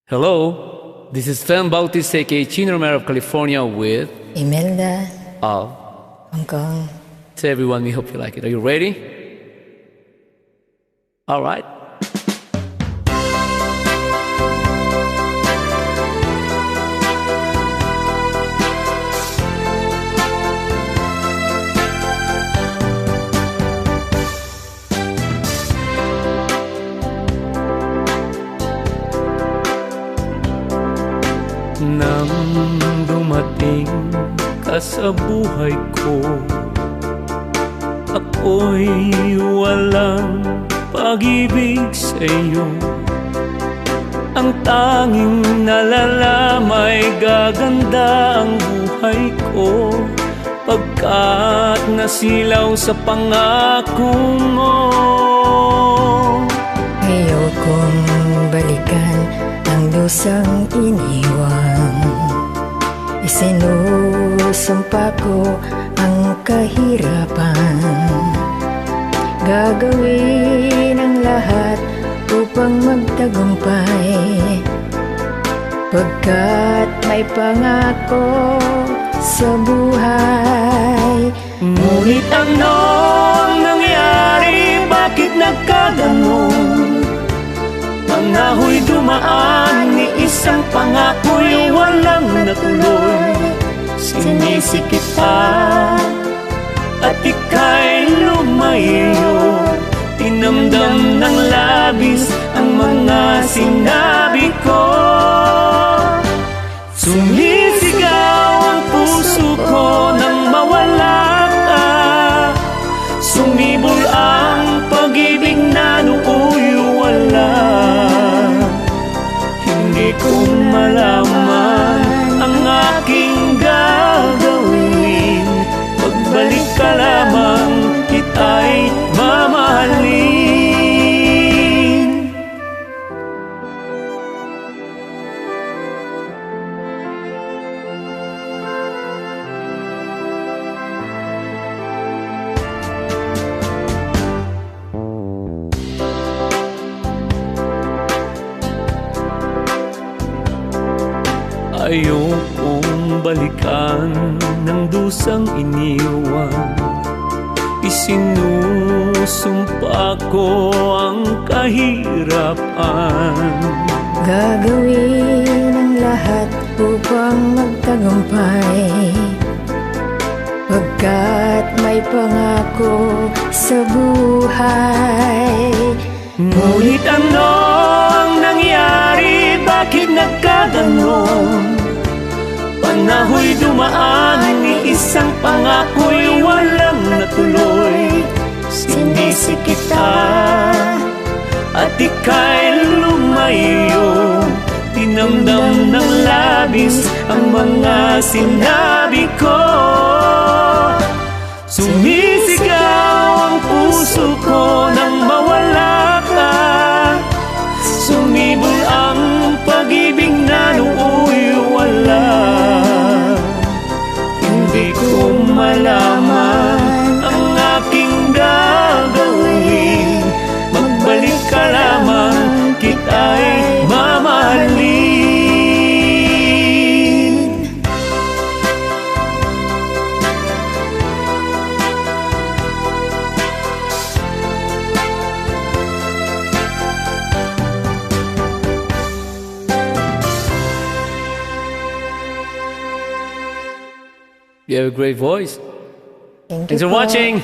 Hello, this is Fan Bautista, aka Chino Romero of California with Imelda, of Hong Kong. to everyone. We hope you like it. Are you ready? All right. Nang dumating ka sa buhay ko, ako'y walang pag-ibig sa iyo. Ang tanging nalalamay gaganda ang buhay ko, pagkat nasilaw sa pangako mo. Ayokong balikan ang dusang iniwan. Isinusumpa ko ang kahirapan. Gagawin ang lahat upang magtagumpay, pagkat may pangako sa buhay. Ngunit anong nangyari? Bakit nagkaganon? Pangaho'y dumaan, ni isang pangako'y walang natuloy. Sinisikip pa at ika'y lumayo. Tinamdam ng labis ang mga sinabi ko. Sumisigaw ang puso ko nang mawala ka. Sumibol ang pag-ibig na nooy wala. Hindi ko malaman ang aking gagawin. Pagbalik ka lamang, kita'y mamahalin. Ayokong balikan ng dusang iniwan. Isinusumpa ko ang kahirapan. Gagawin ang lahat upang magtagumpay, pagkat may pangako sa buhay. Ngunit ano ang nangyari? Bakit nagkaganon? Panaho'y dumaan, ni isang pangako'y walang natuloy. Sinisi kita at ika'y lumayo. Tinamdam ng labis ang mga sinabi ko. Sumisigaw ang puso ko nang mawala ka. Sumibol ang pag-ibig na nooy wala. Hindi ko malaman ang aking gagawin. Magbalik ka lamang, kita'y mamahalin. You have a great voice. Thank Thanks you for po. watching.